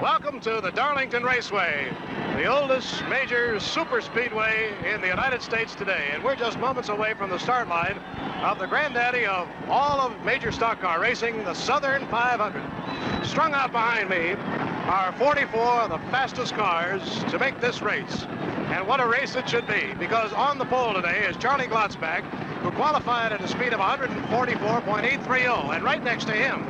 Welcome to the Darlington Raceway, the oldest major super speedway in the United States today. And we're just moments away from the start line of the granddaddy of all of major stock car racing, the Southern 500. Strung out behind me are 44 of the fastest cars to make this race. And what a race it should be, because on the pole today is Charlie Glotzbach, who qualified at a speed of 144.830. And right next to him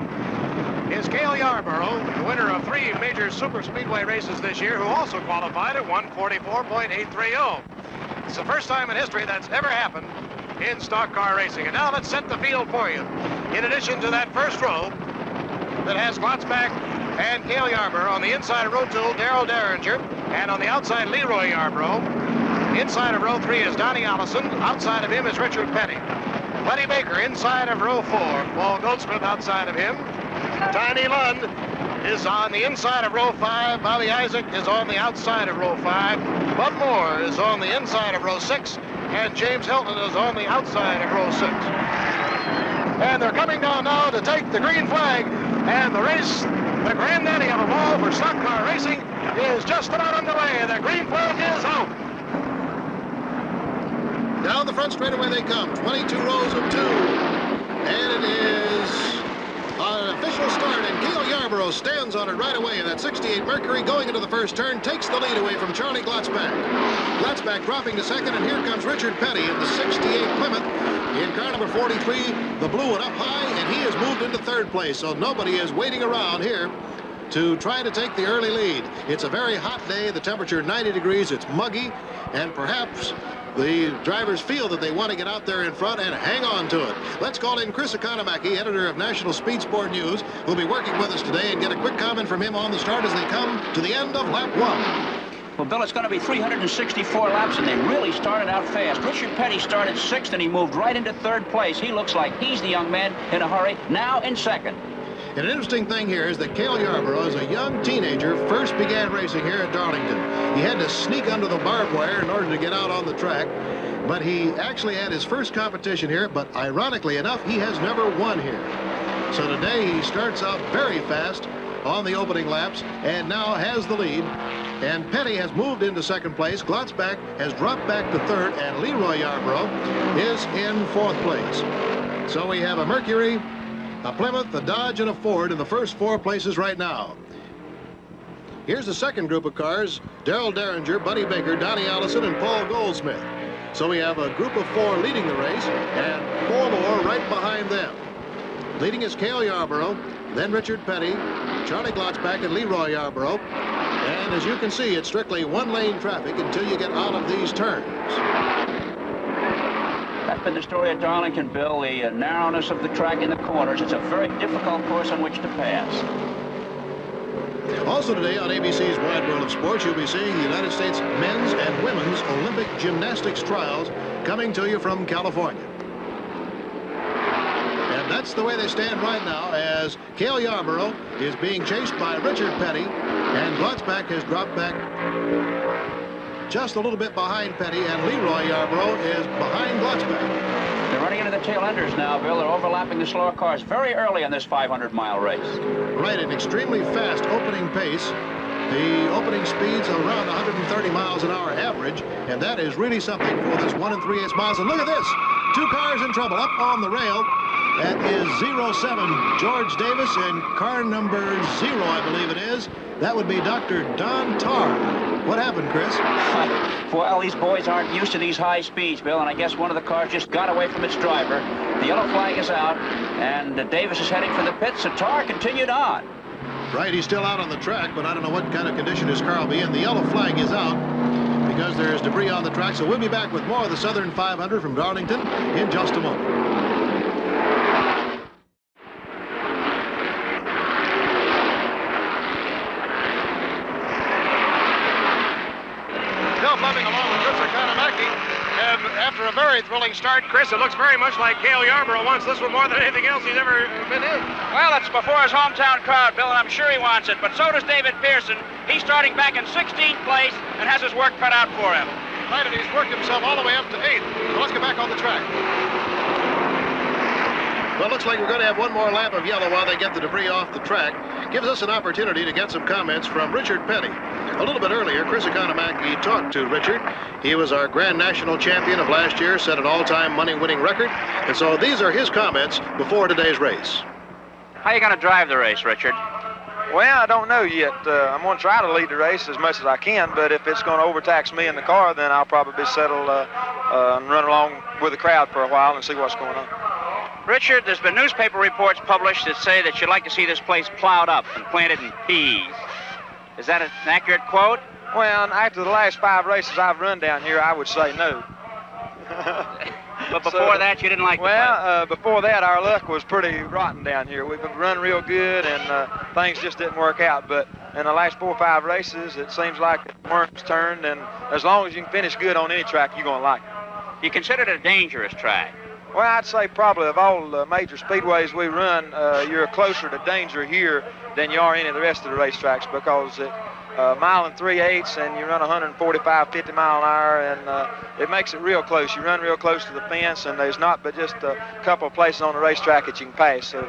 is Cale Yarborough, the winner of 3 major super speedway races this year, who also qualified at 144.830. It's the first time in history that's ever happened in stock car racing. And now let's set the field for you. In addition to that first row that has Glotzbach and Cale Yarborough, on the inside of row 2, Darrell Derringer, and on the outside, Leroy Yarborough. Inside of row 3 is Donnie Allison. Outside of him is Richard Petty. Buddy Baker inside of row 4. Paul Goldsmith outside of him. Tiny Lund is on the inside of row 5. Bobby Isaac is on the outside of row 5. Bud Moore is on the inside of row 6. And James Hilton is on the outside of row 6. And they're coming down now to take the green flag. And the race, the granddaddy of them all for stock car racing, is just about underway. The green flag is out. Down the front straightaway they come. 22 rows of 2. And it is an official start, and Cale Yarborough stands on it right away. And that 68 Mercury going into the first turn takes the lead away from Charlie Glotzbach. Glotzbach dropping to second, and here comes Richard Petty in the 68 Plymouth. In car number 43, the blue one up high, and he has moved into third place. So nobody is waiting around here to try to take the early lead. It's a very hot day. The temperature 90 degrees. It's muggy, and perhaps the drivers feel that they want to get out there in front and hang on to it. Let's call in Chris Economaki, editor of National Speed Sport News, who'll be working with us today, and get a quick comment from him on the start as they come to the end of lap 1. Well, Bill, it's going to be 364 laps, and they really started out fast. Richard Petty started 6th, and he moved right into 3rd place. He looks like he's the young man in a hurry, now in 2nd. And an interesting thing here is that Cale Yarborough, as a young teenager, first began racing here at Darlington. He had to sneak under the barbed wire in order to get out on the track, but he actually had his first competition here, but ironically enough, he has never won here. So today he starts out very fast on the opening laps and now has the lead. And Petty has moved into 2nd place. Glotzbach has dropped back to 3rd, and Leroy Yarborough is in 4th place. So we have a Mercury, a Plymouth, a Dodge, and a Ford in the first 4 places right now. Here's the second group of cars: Darrell Derringer, Buddy Baker, Donnie Allison, and Paul Goldsmith. So we have a group of 4 leading the race, and 4 more right behind them. Leading is Cale Yarborough, then Richard Petty, Charlie Glotzbach, and Leroy Yarborough. And as you can see, it's strictly one-lane traffic until you get out of these turns. That's been the story at Darlington, Bill, the narrowness of the track in the corners. It's a very difficult course on which to pass. Also today on ABC's Wide World of Sports, you'll be seeing the United States men's and women's Olympic gymnastics trials coming to you from California. And that's the way they stand right now, as Cale Yarborough is being chased by Richard Petty, and Glotzbach has dropped back just a little bit behind Petty, and Leroy Yarborough is behind Glotzbach. They're running into the tail enders now, Bill. They're overlapping the slower cars very early in this 500-mile race. Right, an extremely fast opening pace. The opening speeds are around 130 miles an hour average, and that is really something for this 1 3/8 miles. And look at this, 2 cars in trouble up on the rail. That is 07 George Davis, and car number 0, I believe it is. That would be Dr. Don Tarr. What happened, Chris? Well, these boys aren't used to these high speeds, Bill, and I guess one of the cars just got away from its driver. The yellow flag is out, and Davis is heading for the pits, so Tarr continued on. Right, he's still out on the track, but I don't know what kind of condition his car will be in. The yellow flag is out because there is debris on the track, so we'll be back with more of the Southern 500 from Darlington in just a moment. Bumping along with Chris Economaki, and after a very thrilling start, Chris, it looks very much like Cale Yarborough wants this one more than anything else he's ever been in. Well, it's before his hometown crowd, Bill, and I'm sure he wants it, but so does David Pearson. He's starting back in 16th place and has his work cut out for him. Right, and he's worked himself all the way up to 8th. So let's get back on the track. Well, looks like we're going to have one more lap of yellow while they get the debris off the track. Gives us an opportunity to get some comments from Richard Petty. A little bit earlier, Chris Economaki talked to Richard. He was our Grand National champion of last year, set an all-time money-winning record. And so these are his comments before today's race. How are you going to drive the race, Richard? Well, I don't know yet. I'm going to try to lead the race as much as I can, but if it's going to overtax me in the car, then I'll probably settle and run along with the crowd for a while and see what's going on. Richard, there's been newspaper reports published that say that you'd like to see this place plowed up and planted in peas. Is that an accurate quote? Well, after the last 5 races I've run down here, I would say no. But before that, you didn't like the place? Before that, our luck was pretty rotten down here. We've been running real good, and things just didn't work out. But in the last 4 or 5 races, it seems like the worm's turned, and as long as you can finish good on any track, you're going to like it. You consider it a dangerous track? Well, I'd say probably of all the major speedways we run, you're closer to danger here than you are any of the rest of the racetracks, because it 1 3/8 and you run 145, 50 mile an hour, and it makes it real close. You run real close to the fence, and there's not but just a couple of places on the racetrack that you can pass. So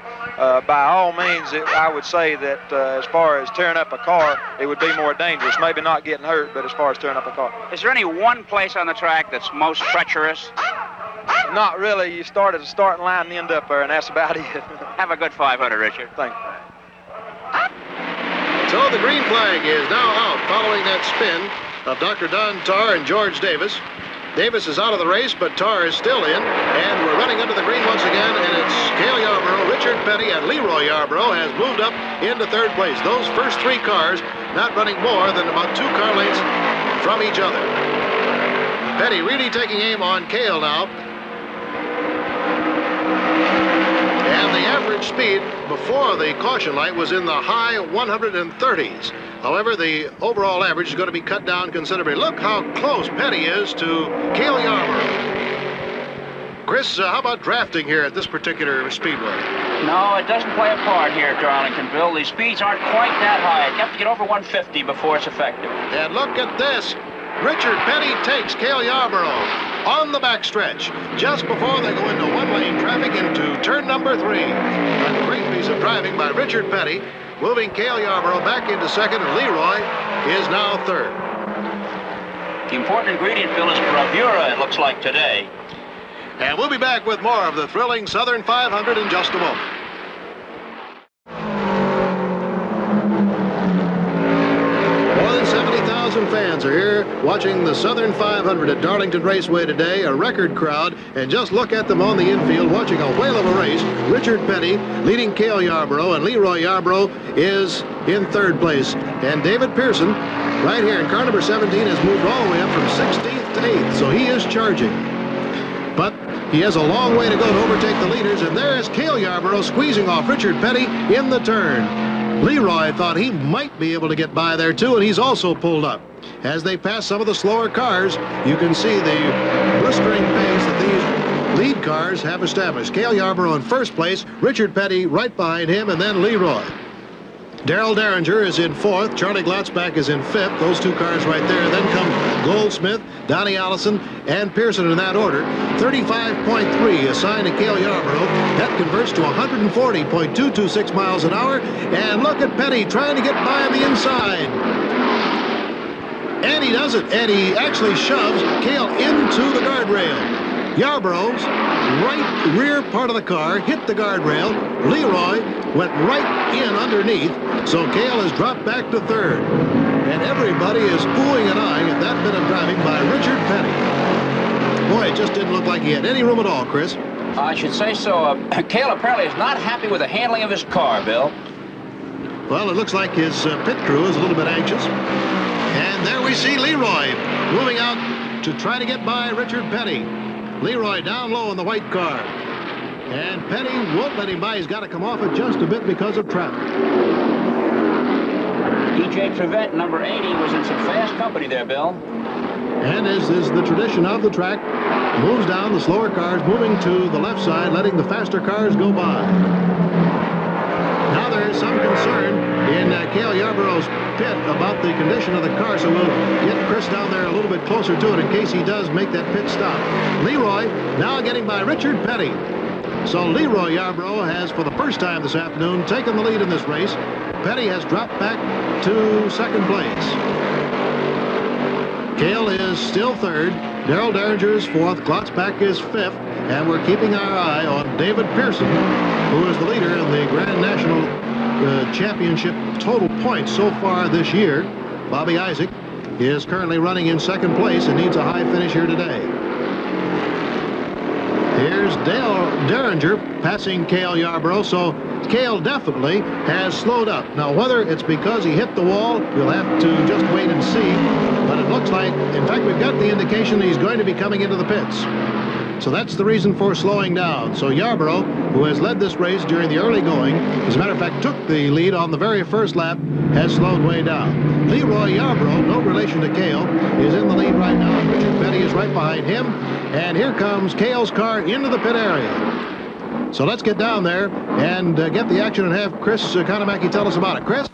by all means, I would say that as far as tearing up a car, it would be more dangerous. Maybe not getting hurt, but as far as tearing up a car. Is there any one place on the track that's most treacherous? Not really. You start at the starting line and end up there, and that's about it. Have a good 500, Richard. Thank you. So the green flag is now out following that spin of Dr. Don Tarr and George Davis. Davis is out of the race, but Tarr is still in, and we're running under the green once again, and it's Cale Yarborough, Richard Petty, and Leroy Yarborough has moved up into 3rd place. Those first 3 cars not running more than about 2 car lengths from each other. Petty really taking aim on Cale now. And the average speed before the caution light was in the high 130s. However, the overall average is going to be cut down considerably. Look how close Petty is to Cale Yarborough. Chris, how about drafting here at this particular speedway? No, it doesn't play a part here at Darlington, Bill. These speeds aren't quite that high. You have to get over 150 before it's effective. And look at this. Richard Petty takes Cale Yarborough on the backstretch just before they go into 1-lane traffic into turn number 3. A great piece of driving by Richard Petty, moving Cale Yarborough back into 2nd, and Leroy is now 3rd. The important ingredient, Bill, is bravura, it looks like today. And we'll be back with more of the thrilling Southern 500 in just a moment. More than 70,000 fans are here watching the Southern 500 at Darlington Raceway today, a record crowd, and just look at them on the infield watching a whale of a race. Richard Petty leading Cale Yarborough, and Leroy Yarborough is in 3rd place. And David Pearson, right here in car number 17, has moved all the way up from 16th to 8th, so he is charging. But he has a long way to go to overtake the leaders, and there is Cale Yarborough squeezing off Richard Petty in the turn. Leroy thought he might be able to get by there too, and he's also pulled up. As they pass some of the slower cars, you can see the blistering pace that these lead cars have established. Cale Yarborough in 1st place, Richard Petty right behind him, and then Leroy. Darrell Derringer is in 4th. Charlie Glotzback is in 5th. Those 2 cars right there. Then come Goldsmith, Donnie Allison, and Pearson in that order. 35.3 assigned to Cale Yarborough. That converts to 140.226 miles an hour. And look at Petty trying to get by on the inside. And he does it. And he actually shoves Cale into the guardrail. Yarborough's right rear part of the car hit the guardrail. Leroy went right in underneath, so Cale has dropped back to 3rd. And everybody is oohing and eyeing at that bit of driving by Richard Petty. Boy, it just didn't look like he had any room at all, Chris. I should say so. Cale apparently is not happy with the handling of his car, Bill. Well, it looks like his pit crew is a little bit anxious. And there we see Leroy moving out to try to get by Richard Petty. Leroy down low in the white car. And Petty won't let him by. He's got to come off it just a bit because of traffic. E.J. Trevette, number 80, was in some fast company there, Bill. And as is the tradition of the track, moves down the slower cars, moving to the left side, letting the faster cars go by. Now there is some concern in Cale Yarborough's pit about the condition of the car, so we'll get Chris down there a little bit closer to it in case he does make that pit stop. Leroy now getting by Richard Petty. So Leroy Yarborough has, for the first time this afternoon, taken the lead in this race. Petty has dropped back to second place. Cale is still third. Darrell Derringer is fourth. Glotzback is fifth. And we're keeping our eye on David Pearson, who is the leader in the Grand National Championship total points so far this year. Bobby Isaac is currently running in second place and needs a high finish here today. Here's Dale Derringer passing Cale Yarborough, so Cale definitely has slowed up. Now, whether it's because he hit the wall, we'll have to just wait and see. But it looks like, in fact, we've got the indication that he's going to be coming into the pits. So that's the reason for slowing down. So Yarborough, who has led this race during the early going, as a matter of fact, took the lead on the very first lap, has slowed way down. Leroy Yarborough, no relation to Cale, is in the lead right now. Richard Petty is right behind him. And here comes Cale's car into the pit area. So let's get down there and get the action and have Chris Economaki tell us about it. Chris?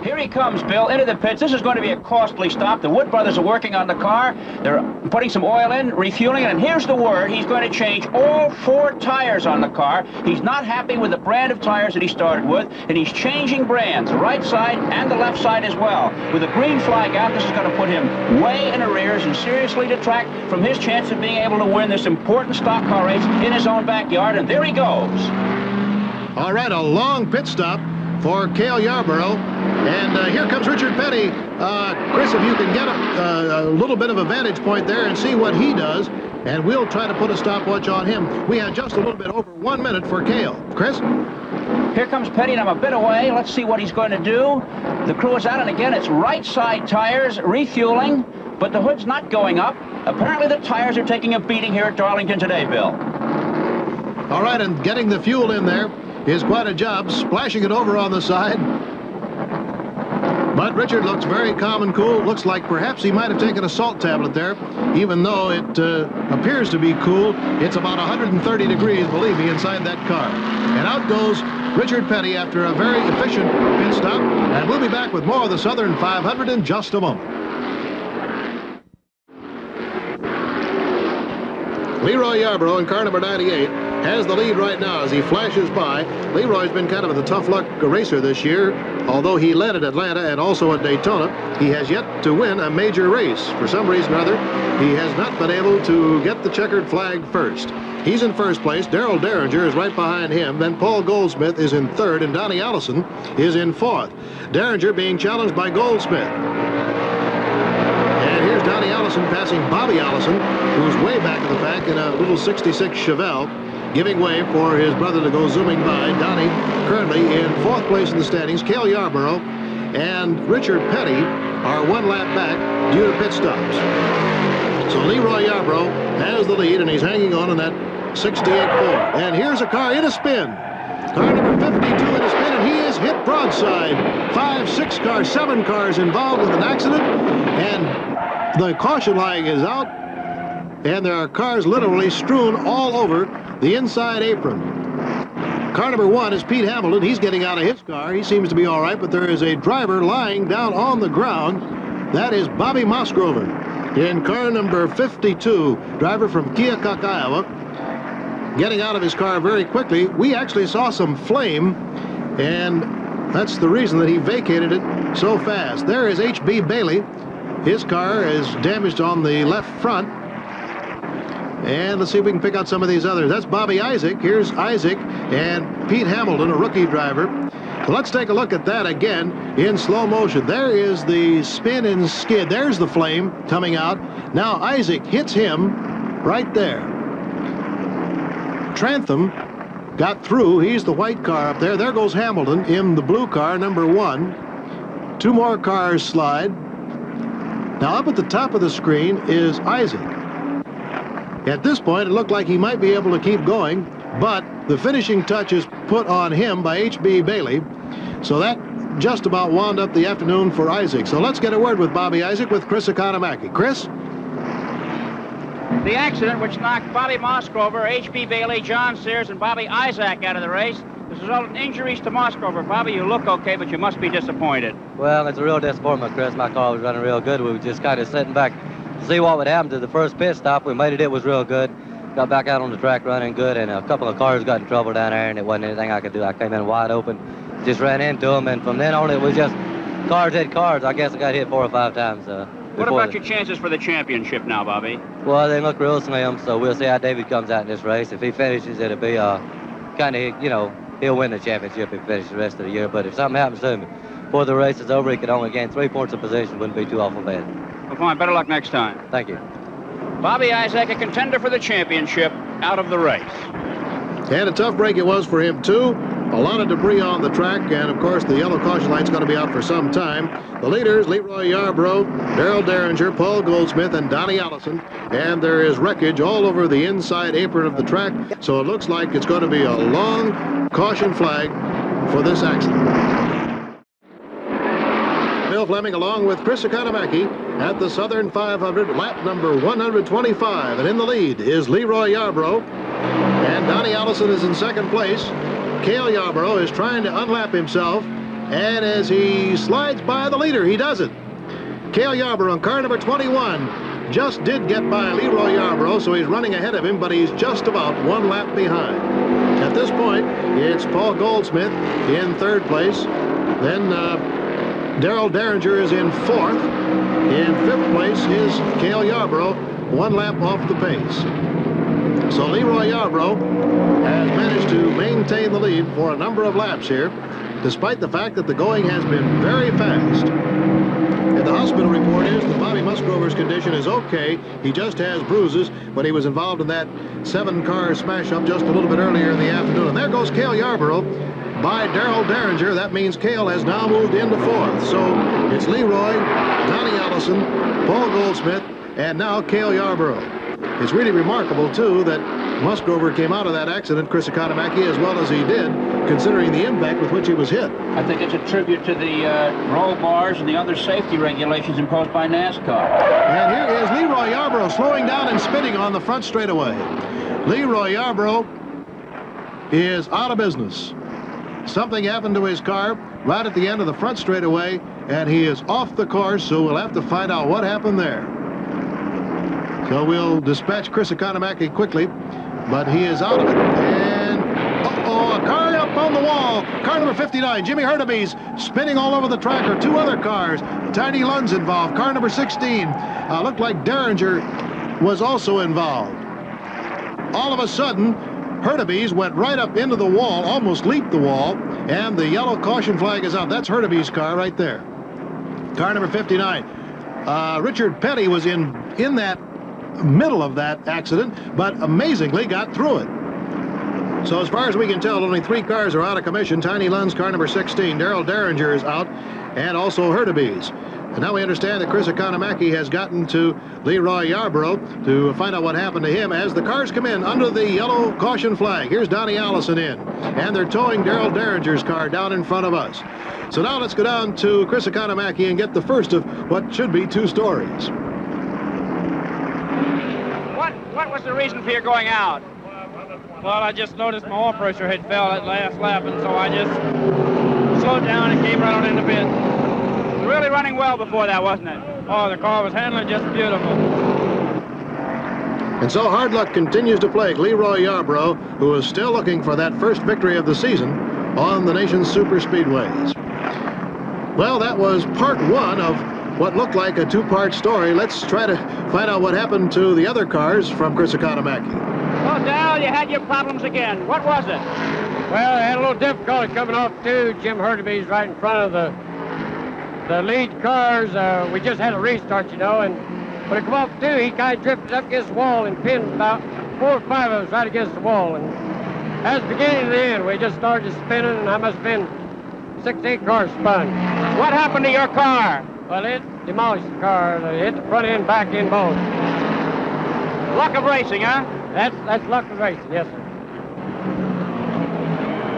Here he comes, Bill, into the pits. This is going to be a costly stop. The Wood brothers are working on the car. They're putting some oil in, refueling it, and here's the word. He's going to change all 4 tires on the car. He's not happy with the brand of tires that he started with, and he's changing brands, the right side and the left side as well. With the green flag out, this is going to put him way in arrears and seriously detract from his chance of being able to win this important stock car race in his own backyard, and there he goes. All right, a long pit stop for Cale Yarborough. And here comes Richard Petty. Chris, if you can get a little bit of a vantage point there and see what he does, and we'll try to put a stopwatch on him. We have just a little bit over 1 minute for Cale. Chris? Here comes Petty, and I'm a bit away. Let's see what he's going to do. The crew is out, and again, it's right side tires, refueling, but the hood's not going up. Apparently the tires are taking a beating here at Darlington today, Bill. All right, and getting the fuel in there is quite a job, splashing it over on the side. But Richard looks very calm and cool. Looks like perhaps he might have taken a salt tablet there, even though it appears to be cool. It's about 130 degrees, believe me, inside that car. And out goes Richard Petty after a very efficient pit stop. And we'll be back with more of the Southern 500 in just a moment. Leroy Yarborough in car number 98 has the lead right now as he flashes by. Leroy's been kind of a tough luck racer this year. Although he led at Atlanta and also at Daytona, he has yet to win a major race. For some reason or other, he has not been able to get the checkered flag first. He's in first place. Darrell Derringer is right behind him. Then Paul Goldsmith is in third, and Donnie Allison is in fourth. Derringer being challenged by Goldsmith. And here's Donnie Allison passing Bobby Allison, who's way back in the pack in a little 66 Chevelle, giving way for his brother to go zooming by. Donnie currently in fourth place in the standings. Cale Yarborough and Richard Petty are 1 lap back due to pit stops. So Leroy Yarborough has the lead, and he's hanging on in that 68 Ford. And here's a car in a spin. Car number 52 in a spin, and he is hit broadside. 5, 6 cars, 7 cars involved with an accident, and the caution light is out, and there are cars literally strewn all over the inside apron. Car number 1 is Pete Hamilton. He's getting out of his car. He seems to be all right, but there is a driver lying down on the ground. That is Bobby Mosgrover. In car number 52, driver from Keokuk, Iowa, getting out of his car very quickly. We actually saw some flame, and that's the reason that he vacated it so fast. There is H.B. Bailey. His car is damaged on the left front. And let's see if we can pick out some of these others. That's Bobby Isaac. Here's Isaac and Pete Hamilton, a rookie driver. So let's take a look at that again in slow motion. There is the spin and skid. There's the flame coming out. Now Isaac hits him right there. Trantham got through. He's the white car up there. There goes Hamilton in the blue car, number 1. 2 more cars slide. Now up at the top of the screen is Isaac. At this point, it looked like he might be able to keep going, but the finishing touch is put on him by H.B. Bailey. So that just about wound up the afternoon for Isaac. So let's get a word with Bobby Isaac with Chris Economaki. Chris? The accident which knocked Bobby Mosgrover, H.B. Bailey, John Sears, and Bobby Isaac out of the race has resulted in injuries to Mosgrover. Bobby, you look okay, but you must be disappointed. Well, it's a real disappointment, Chris. My car was running real good. We were just kind of sitting back to see what would happen to the first pit stop. We made it. It was real good. got back out on the track running good, and a couple of cars got in trouble down there, and it wasn't anything I could do. I came in wide open, just ran into them, and from then on it was just cars hit cars. I guess I got hit 4 or 5 times. What about your chances for the championship now, Bobby? Well, they look real slim, so we'll see how David comes out in this race. If he finishes, it'll be kind of, you know, he'll win the championship if he finishes the rest of the year. But if something happens to him before the race is over, he could only gain 3 points of position. Wouldn't be too awful bad. Well, fine. Better luck next time. Thank you. Bobby Isaac, a contender for the championship, out of the race. And a tough break it was for him, too. A lot of debris on the track, and, of course, the yellow caution light's going to be out for some time. The leaders, Leroy Yarborough, Darrell Derringer, Paul Goldsmith, and Donnie Allison. And there is wreckage all over the inside apron of the track, so it looks like it's going to be a long caution flag for this accident. Bill Fleming along with Chris Economaki at the Southern 500, lap number 125. And in the lead is Leroy Yarborough, and Donnie Allison is in second place. Cale Yarborough is trying to unlap himself, and as he slides by the leader, he does it. Cale Yarborough in car number 21 just did get by Leroy Yarborough, so he's running ahead of him, but he's just about 1 lap behind. At this point, it's Paul Goldsmith in third place. Then Darrell Derringer is in fourth. In fifth place is Cale Yarborough, 1 lap off the pace. So Leroy Yarborough has managed to maintain the lead for a number of laps here, despite the fact that the going has been very fast. And the hospital report is that Bobby Musgrover's condition is okay. He just has bruises, but he was involved in that 7-car smash-up just a little bit earlier in the afternoon. And there goes Cale Yarborough by Darrell Derringer. That means Cale has now moved into fourth. So it's Leroy, Donnie Allison, Paul Goldsmith, and now Cale Yarborough. It's really remarkable, too, that Musgrover came out of that accident, Chris Economaki, as well as he did, considering the impact with which he was hit. I think it's a tribute to the roll bars and the other safety regulations imposed by NASCAR. And here is Leroy Yarborough slowing down and spinning on the front straightaway. Leroy Yarborough is out of business. Something happened to his car right at the end of the front straightaway, and he is off the course, so we'll have to find out what happened there. So we'll dispatch Chris Economaki quickly, but he is out of it. And, a car up on the wall. Car number 59, Jimmy Hurtubise, spinning all over the track, or 2 other cars. Tiny Lund's involved. Car number 16, looked like Derringer was also involved. All of a sudden, Hurtubise went right up into the wall, almost leaped the wall, and the yellow caution flag is out. That's Hurtubise's car right there. Car number 59. Richard Petty was in that middle of that accident, but amazingly got through it. So as far as we can tell, only 3 cars are out of commission. Tiny Lund's car number 16, Darrell Derringer is out, and also Hurtubise. And now we understand that Chris Economaki has gotten to Leroy Yarborough to find out what happened to him as the cars come in under the yellow caution flag. Here's Donnie Allison in, and they're towing Darrell Derringer's car down in front of us. So now let's go down to Chris Economaki and get the first of what should be 2 stories. What was the reason for your going out? Well, I just noticed my oil pressure had fell at last lap, and so I just slowed down and came right on in the pit. It was really running well before that, wasn't it? Oh, the car was handling just beautiful. And so hard luck continues to plague Leroy Yarborough, who is still looking for that first victory of the season on the nation's super speedways. Well, that was part 1 of what looked like a 2-part story. Let's try to find out what happened to the other cars from Chris Economaki. Oh, Dal, you had your problems again. What was it? Well, I had a little difficulty coming off, too. Jim Hurtubise right in front of the lead cars. We just had a restart, you know, and when it come off, too, he kind of drifted up against the wall and pinned about 4 or 5 of us right against the wall. And as beginning to the end, we just started spinning, and I must have been 6 to 8 cars spun. What happened to your car? Well, it demolished the car. It hit the front end, back end both. Luck of racing, huh? That's luck of racing, yes, sir.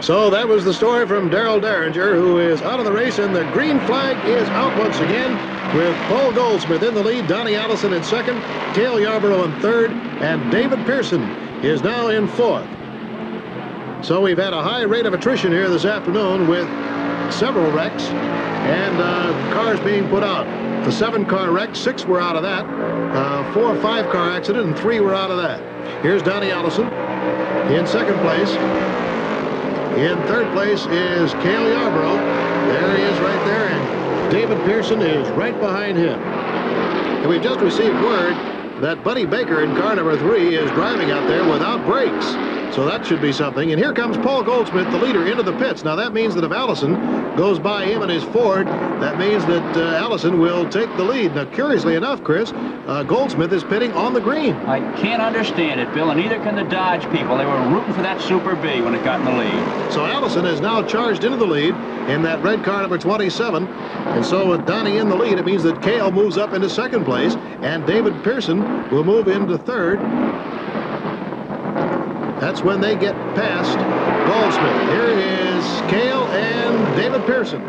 So that was the story from Darrell Derringer, who is out of the race, and the green flag is out once again with Paul Goldsmith in the lead, Donnie Allison in second, Cale Yarborough in third, and David Pearson is now in fourth. So we've had a high rate of attrition here this afternoon with several wrecks and cars being put out. The 7-car wreck, 6 were out of that. 4 or 5-car accident, and 3 were out of that. Here's Donnie Allison in second place. In third place is Cale Yarborough. There he is right there, and David Pearson is right behind him. And we've just received word that Buddy Baker in car number 3 is driving out there without brakes. So that should be something. And here comes Paul Goldsmith, the leader, into the pits. Now that means that if Allison goes by him in his Ford, that means that Allison will take the lead. Now, curiously enough, Chris, Goldsmith is pitting on the green. I can't understand it, Bill, and neither can the Dodge people. They were rooting for that Super B when it got in the lead. So Allison is now charged into the lead in that red car number 27. And so with Donnie in the lead, it means that Cale moves up into second place, and David Pearson will move into third. That's when they get past Goldsmith. Here is Cale and David Pearson.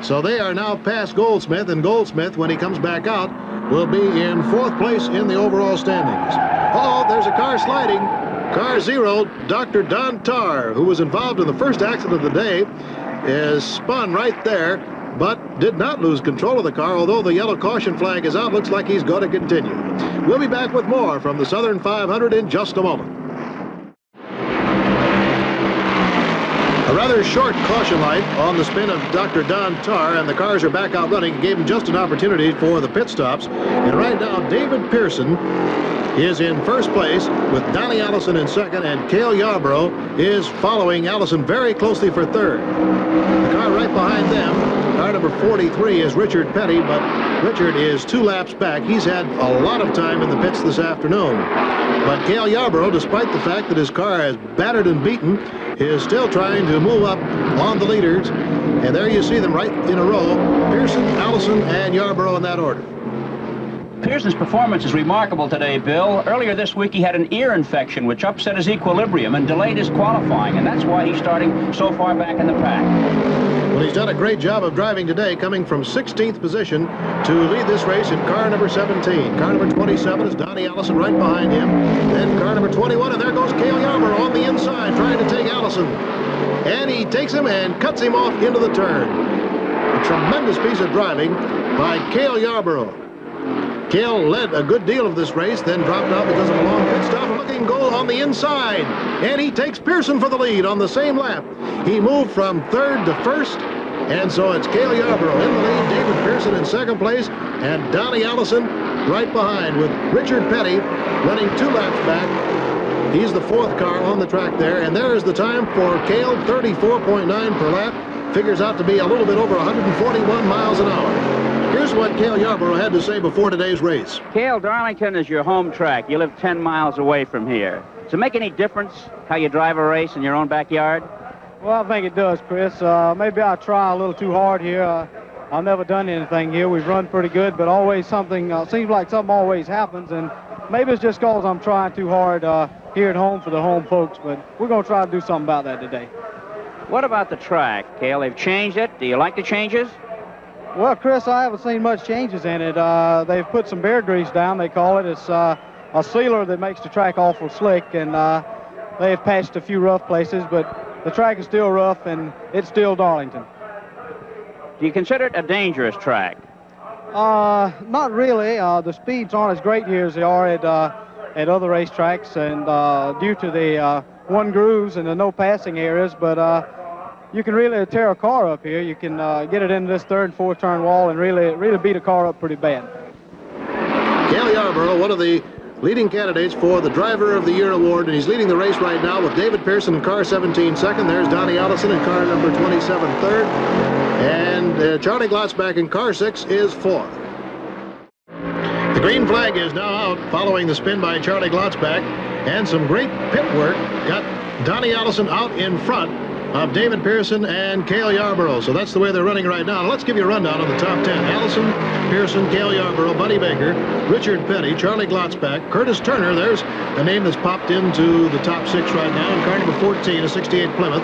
So they are now past Goldsmith, and Goldsmith, when he comes back out, will be in 4th place in the overall standings. Oh, there's a car sliding. Car 0, Dr. Don Tarr, who was involved in the first accident of the day, is spun right there, but did not lose control of the car. Although the yellow caution flag is out, looks like he's going to continue. We'll be back with more from the Southern 500 in just a moment. A rather short caution light on the spin of Dr. Don Tarr, and the cars are back out running. Gave him just an opportunity for the pit stops. And right now, David Pearson is in first place with Donnie Allison in second, and Cale Yarborough is following Allison very closely for third. The car right behind them, car number 43, is Richard Petty, but Richard is 2 laps back. He's had a lot of time in the pits this afternoon. But Cale Yarborough, despite the fact that his car is battered and beaten, is still trying to move up on the leaders. And there you see them right in a row, Pearson, Allison, and Yarborough in that order. Pearson's performance is remarkable today, Bill. Earlier this week, he had an ear infection, which upset his equilibrium and delayed his qualifying, and that's why he's starting so far back in the pack. Well, he's done a great job of driving today, coming from 16th position to lead this race in car number 17. Car number 27 is Donnie Allison right behind him. Then car number 21, and there goes Cale Yarborough on the inside, trying to take Allison. And he takes him and cuts him off into the turn. A tremendous piece of driving by Cale Yarborough. Cale led a good deal of this race, then dropped out because of a long pit stop. And look at him go on the inside. And he takes Pearson for the lead on the same lap. He moved from third to first. And so it's Cale Yarborough in the lead, David Pearson in second place, and Donnie Allison right behind with Richard Petty running 2 laps back. He's the 4th car on the track there. And there is the time for Cale, 34.9 per lap. Figures out to be a little bit over 141 miles an hour. Here's what Cale Yarborough had to say before today's race. Cale, Darlington is your home track. You live 10 miles away from here. Does it make any difference how you drive a race in your own backyard? Well, I think it does, Chris. Maybe I try a little too hard here. I've never done anything here. We've run pretty good, but always something, seems like something always happens, and maybe it's just because I'm trying too hard here at home for the home folks, but we're going to try to do something about that today. What about the track, Cale? They've changed it. Do you like the changes? Well, Chris, I haven't seen much changes in it. They've put some bear grease down, they call it. It's a sealer that makes the track awful slick, and they've patched a few rough places, but the track is still rough, and it's still Darlington. Do you consider it a dangerous track? Not really. The speeds aren't as great here as they are at other racetracks, and due to the one grooves and the no passing areas, but you can really tear a car up here. You can get it into this 3rd and 4th turn wall and really beat a car up pretty bad. Cale Yarborough, one of the leading candidates for the Driver of the Year award, and he's leading the race right now with David Pearson in car 17 second. There's Donnie Allison in car number 27 third, and Charlie Glotzback in car 6 is 4th. The green flag is now out following the spin by Charlie Glotzback, and some great pit work got Donnie Allison out in front of David Pearson and Cale Yarborough. So that's the way they're running right now. Now let's give you a rundown on the top 10. Allison, Pearson, Cale Yarborough, Buddy Baker, Richard Petty, Charlie Glotzback, Curtis Turner. There's a name that's popped into the top 6 right now. And car number 14, a 68 Plymouth.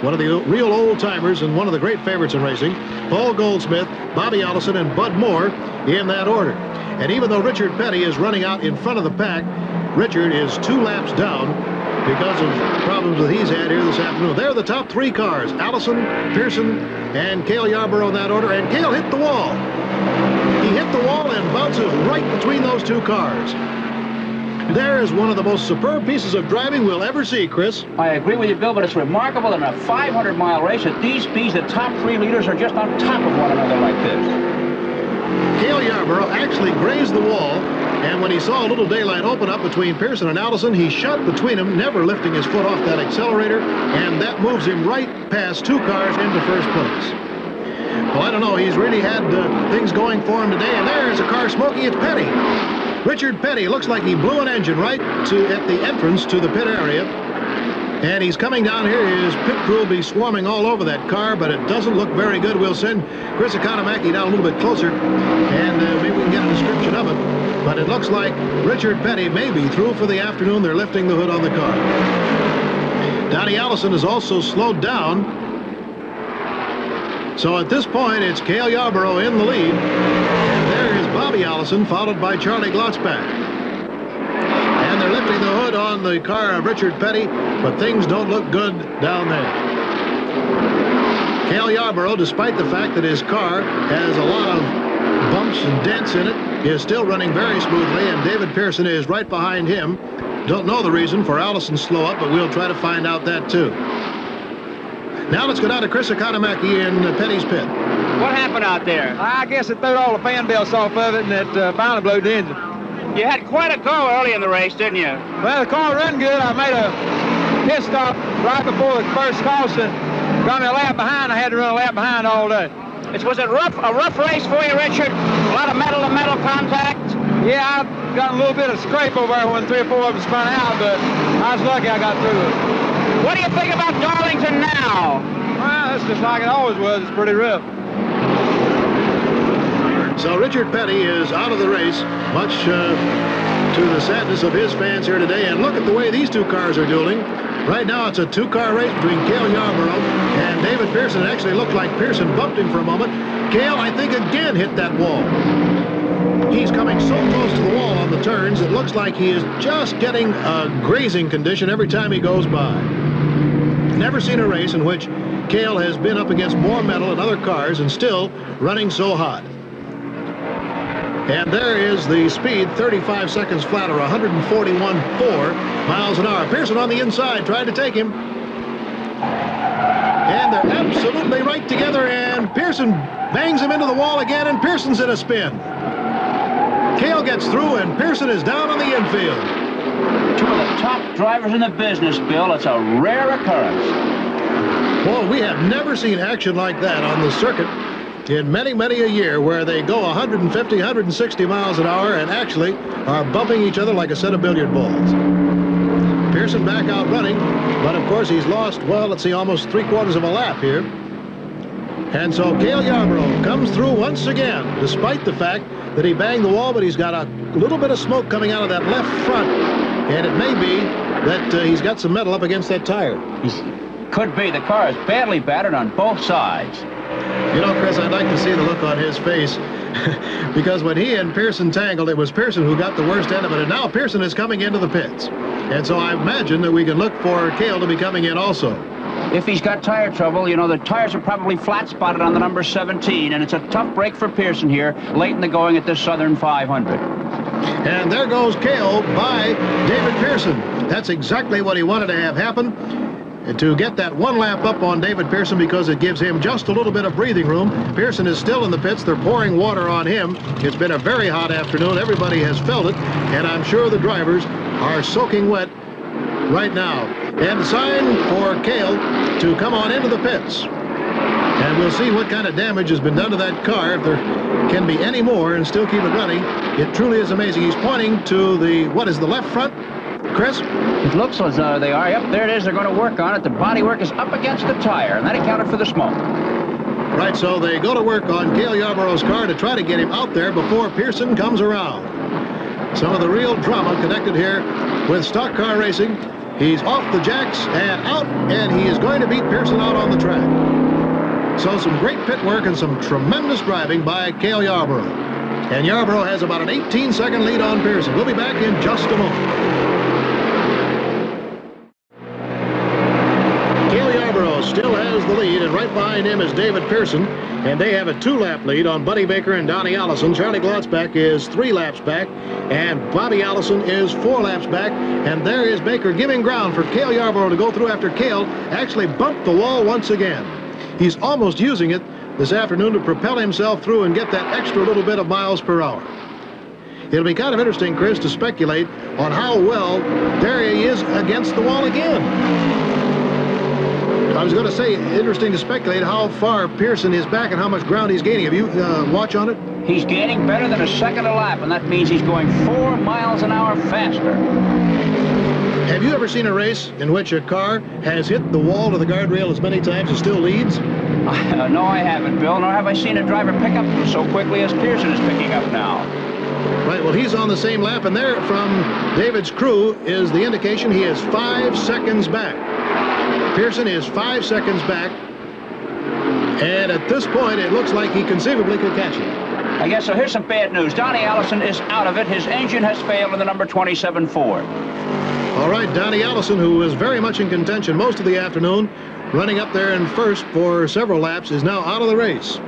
One of the real old-timers and one of the great favorites in racing. Paul Goldsmith, Bobby Allison, and Bud Moore in that order. And even though Richard Petty is running out in front of the pack, Richard is 2 laps down because of problems that he's had here this afternoon. They're the top 3 cars. Allison, Pearson, and Cale Yarborough in that order. And Cale hit the wall. He hit the wall and bounces right between those 2 cars. There is one of the most superb pieces of driving we'll ever see, Chris. I agree with you, Bill, but it's remarkable in a 500-mile race at these speeds, the top 3 leaders are just on top of one another like this. Cale Yarborough actually grazed the wall, and when he saw a little daylight open up between Pearson and Allison, he shot between them, never lifting his foot off that accelerator, and that moves him right past 2 cars into first place. Well, I don't know. He's really had things going for him today, and there's a car smoking. It's Petty. Richard Petty looks like he blew an engine right at the entrance to the pit area. And he's coming down here. His pit crew will be swarming all over that car, but it doesn't look very good. We'll send Chris Economaki down a little bit closer, and maybe we can get a description of it. But it looks like Richard Petty may be through for the afternoon. They're lifting the hood on the car. Donnie Allison is also slowed down. So at this point, it's Cale Yarborough in the lead. And there is Bobby Allison, followed by Charlie Glotzbach. And they're lifting the hood on the car of Richard Petty, but things don't look good down there. Cale Yarborough, despite the fact that his car has a lot of bumps and dents in it, is still running very smoothly, and David Pearson is right behind him. Don't know the reason for Allison's slow up, but we'll try to find out that too. Now let's go down to Chris Economaki in Petty's pit. What happened out there? I guess it threw all the fan belts off of it, and it finally blew the engine. You had quite a go early in the race, didn't you? Well, the car ran good. I made a pit stop right before the first caution. Got me a lap behind. I had to run a lap behind all day. Was it a rough race for you, Richard? A lot of metal-to-metal contact? Yeah, I got a little bit of scrape over there when 3 or 4 of them spun out, but I was lucky I got through it. What do you think about Darlington now? Well, it's just like it always was. It's pretty rough. So Richard Petty is out of the race, much to the sadness of his fans here today. And look at the way these 2 cars are dueling. Right now it's a 2-car race between Cale Yarborough and David Pearson. It actually looked like Pearson bumped him for a moment. Cale, I think, again hit that wall. He's coming so close to the wall on the turns, it looks like he is just getting a grazing condition every time he goes by. Never seen a race in which Cale has been up against more metal and other cars and still running so hot. And there is the speed, 35 seconds flat, or 141.4 miles an hour. Pearson on the inside, trying to take him. And they're absolutely right together, and Pearson bangs him into the wall again, and Pearson's in a spin. Cale gets through, and Pearson is down on the infield. 2 of the top drivers in the business, Bill. It's a rare occurrence. Well, we have never seen action like that on the circuit in many, many a year, where they go 150, 160 miles an hour and actually are bumping each other like a set of billiard balls. Pearson back out running, but of course he's lost, well, let's see, almost 3/4 of a lap here. And so Cale Yarborough comes through once again, despite the fact that he banged the wall, but he's got a little bit of smoke coming out of that left front, and it may be that he's got some metal up against that tire. Could be. The car is badly battered on both sides. You know, Chris, I'd like to see the look on his face because when he and Pearson tangled, it was Pearson who got the worst end of it, and now Pearson is coming into the pits. And so I imagine that we can look for Cale to be coming in also. If he's got tire trouble, you know, the tires are probably flat-spotted on the number 17, and it's a tough break for Pearson here late in the going at this Southern 500. And there goes Cale by David Pearson. That's exactly what he wanted to have happen, to get that 1 lap up on David Pearson, because it gives him just a little bit of breathing room. Pearson is still in the pits. They're pouring water on him. It's been a very hot afternoon. Everybody has felt it, and I'm sure the drivers are soaking wet right now. And a sign for Cale to come on into the pits. And we'll see what kind of damage has been done to that car, if there can be any more, and still keep it running. It truly is amazing. He's pointing to the, what is the left front, Chris? It looks as though they are. Yep, there it is. They're going to work on it. The bodywork is up against the tire, and that accounted for the smoke. Right, so they go to work on Cale Yarborough's car to try to get him out there before Pearson comes around. Some of the real drama connected here with stock car racing. He's off the jacks and out, and he is going to beat Pearson out on the track. So some great pit work and some tremendous driving by Cale Yarborough. And Yarborough has about an 18-second lead on Pearson. We'll be back in just a moment. right behind him is David Pearson, and they have a 2-lap lead on Buddy Baker and Donnie Allison. Charlie Glotzback is 3 laps back, and Bobby Allison is 4 laps back. And there is Baker giving ground for Cale Yarborough to go through after Cale actually bumped the wall once again. He's almost using it this afternoon to propel himself through and get that extra little bit of miles per hour. It'll be kind of interesting, Chris, to speculate on how well there he is against the wall again. I was going to say, interesting to speculate how far Pearson is back and how much ground he's gaining. Have you watch on it? He's gaining better than a second a lap, and that means he's going 4 miles an hour faster. Have you ever seen a race in which a car has hit the wall to the guardrail as many times and still leads? No, I haven't, Bill, nor have I seen a driver pick up so quickly as Pearson is picking up now. Right, well, he's on the same lap, and there from David's crew is the indication he is 5 seconds back. Pearson is 5 seconds back, and at this point, it looks like he conceivably could catch him. I guess so. Here's some bad news. Donnie Allison is out of it. His engine has failed in the number 27 Ford. All right, Donnie Allison, who was very much in contention most of the afternoon, running up there in first for several laps, is now out of the race.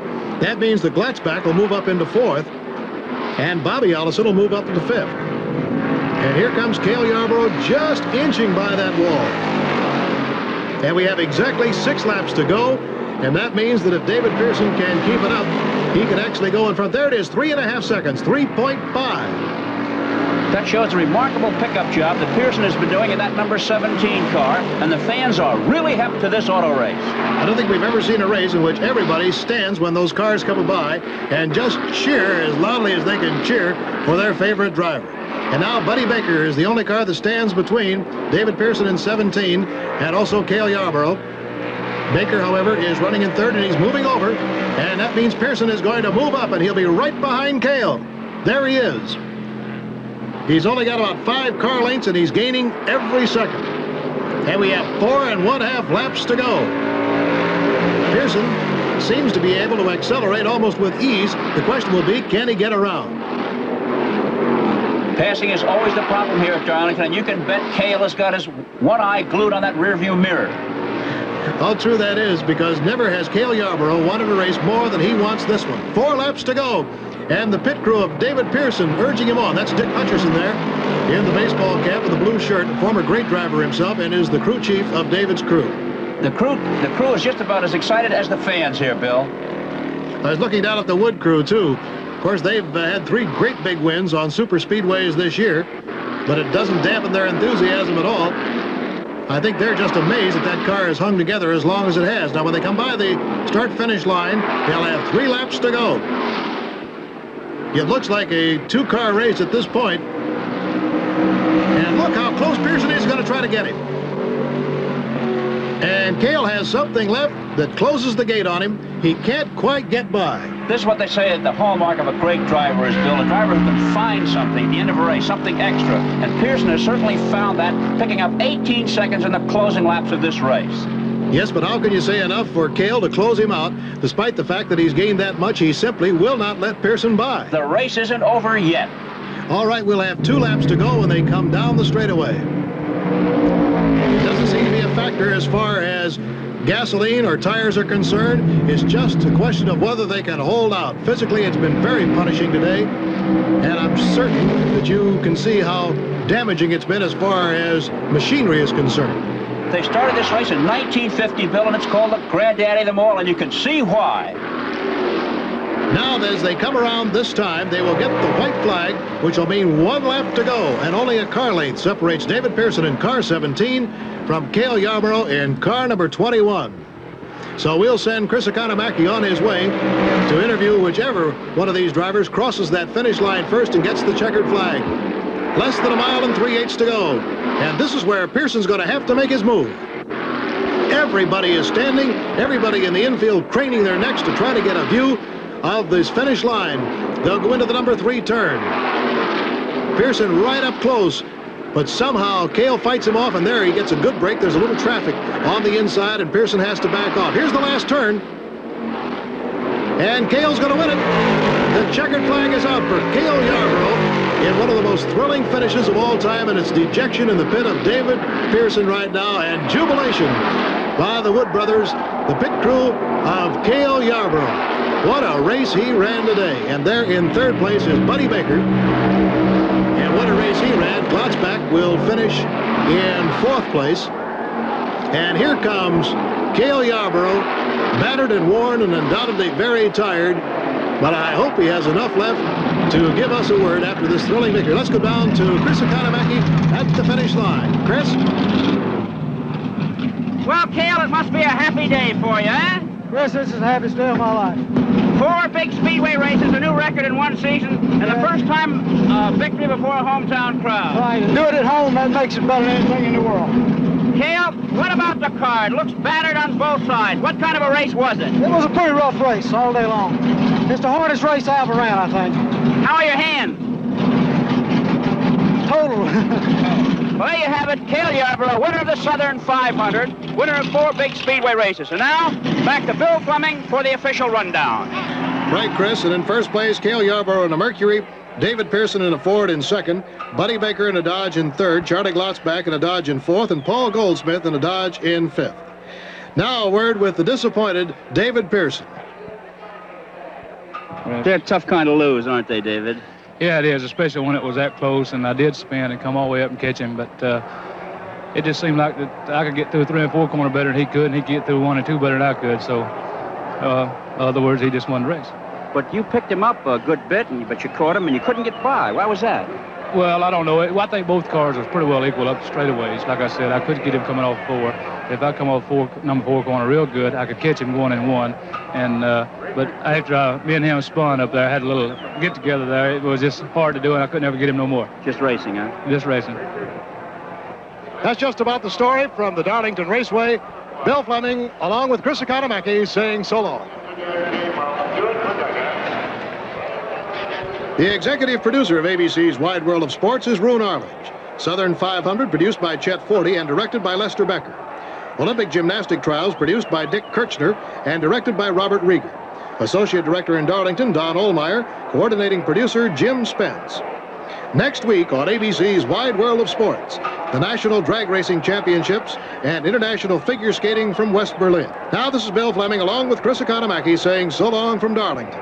That means that Glotzback will move up into 4th, and Bobby Allison will move up into 5th. And here comes Cale Yarborough just inching by that wall. And we have exactly 6 laps to go, and that means that if David Pearson can keep it up, he can actually go in front. There it is, 3.5 seconds, 3.5. That shows a remarkable pickup job that Pearson has been doing in that number 17 car, and the fans are really hep to this auto race. I don't think we've ever seen a race in which everybody stands when those cars come by and just cheer as loudly as they can cheer for their favorite driver. And now Buddy Baker is the only car that stands between David Pearson in 17 and also Cale Yarborough. Baker, however, is running in 3rd, and he's moving over, and that means Pearson is going to move up, and he'll be right behind Cale. There he is. He's only got about 5 car lengths, and he's gaining every second. And we have 4.5 laps to go. Pearson seems to be able to accelerate almost with ease. The question will be, can he get around? Passing is always the problem here at Darlington, and you can bet Cale has got his one eye glued on that rearview mirror. How true that is, because never has Cale Yarborough wanted a race more than he wants this one. 4 laps to go, and the pit crew of David Pearson urging him on. That's Dick Hutcherson there in the baseball cap with the blue shirt, a former great driver himself, and is the crew chief of David's crew. The crew is just about as excited as the fans here, Bill. I was looking down at the Wood crew, too. Of course, they've had 3 great big wins on super speedways this year, but it doesn't dampen their enthusiasm at all. I think they're just amazed that that car has hung together as long as it has. Now, when they come by the start-finish line, they'll have 3 laps to go. It looks like a 2-car race at this point. And look how close Pearson is going to try to get him. And Cale has something left that closes the gate on him. He can't quite get by. This is what they say the hallmark of a great driver is, Bill, a driver who can find something at the end of a race, something extra. And Pearson has certainly found that, picking up 18 seconds in the closing laps of this race. Yes, but how can you say enough for Cale to close him out? Despite the fact that he's gained that much, he simply will not let Pearson by. The race isn't over yet. All right, we'll have 2 laps to go when they come down the straightaway. It doesn't seem to be a factor as far as gasoline or tires are concerned. It's just a question of whether they can hold out. Physically, it's been very punishing today, and I'm certain that you can see how damaging it's been as far as machinery is concerned. They started this race in 1950, Bill, and it's called the granddaddy of them all, and you can see why. Now, as they come around this time, they will get the white flag, which will mean 1 lap to go, and only a car length separates David Pearson in car 17 from Cale Yarborough in car number 21. So we'll send Chris Economaki on his way to interview whichever one of these drivers crosses that finish line first and gets the checkered flag. Less than 1 mile and 3/8 to go. And this is where Pearson's going to have to make his move. Everybody is standing, everybody in the infield craning their necks to try to get a view of this finish line. They'll go into the number 3 turn. Pearson right up close, but somehow Cale fights him off, and there he gets a good break. There's a little traffic on the inside, and Pearson has to back off. Here's the last turn, and Cale's going to win it. The checkered flag is out for Cale Yarborough in one of the most thrilling finishes of all time, and it's dejection in the pit of David Pearson right now, and jubilation by the Wood brothers. the pit crew of Cale Yarborough. What a race he ran today. And there in third place is Buddy Baker. And what a race he ran. Glotzback will finish in fourth place. And here comes Cale Yarborough, battered and worn and undoubtedly very tired. But I hope he has enough left to give us a word after this thrilling victory. Let's go down to Chris Economaki at the finish line. Chris? Well, Cale, it must be a happy day for you, eh? Chris, this is the happiest day of my life. 4 big speedway races, a new record in one season, and the first time victory before a hometown crowd. Right, and do it at home, that makes it better than anything in the world. Cale, what about the car? It looks battered on both sides. What kind of a race was it? It was a pretty rough race all day long. It's the hardest race I ever ran, I think. How are your hands? Total. Well, there you have it. Cale Yarborough, winner of the Southern 500, winner of 4 big speedway races. And now, back to Bill Fleming for the official rundown. Right, Chris. And in first place, Cale Yarborough in a Mercury. David Pearson in a Ford in second. Buddy Baker in a Dodge in third. Charlie Glotzback in a Dodge in fourth. And Paul Goldsmith in a Dodge in fifth. Now a word with the disappointed David Pearson. They're a tough kind of lose, aren't they, David? Yeah, it is, especially when it was that close, and I did spin and come all the way up and catch him, but it just seemed like that I could get through 3 and 4 corner better than he could, and he could get through 1 and 2 better than I could, so in other words, he just won the race. But you picked him up a good bit, but you caught him, and you couldn't get by. Why was that? Well, I don't know. I think both cars was pretty well equal up straightaways. Like I said, I couldn't get him coming off 4. If I come off number 4 corner real good, I could catch him 1 and 1. And but after me and him spun up there, I had a little get together there. It was just hard to do, and I couldn't ever get him no more. Just racing, huh? Just racing. That's just about the story from the Darlington Raceway. Bill Fleming, along with Chris Economaki, saying so long. The executive producer of ABC's Wide World of Sports is Roone Arledge. Southern 500 produced by Chet Forty and directed by Lester Becker. Olympic gymnastic trials produced by Dick Kirchner and directed by Robert Rieger. Associate director in Darlington, Don Ohlmeyer. Coordinating producer, Jim Spence. Next week on ABC's Wide World of Sports, the National Drag Racing Championships and International Figure Skating from West Berlin. Now this is Bill Fleming along with Chris Economaki saying so long from Darlington.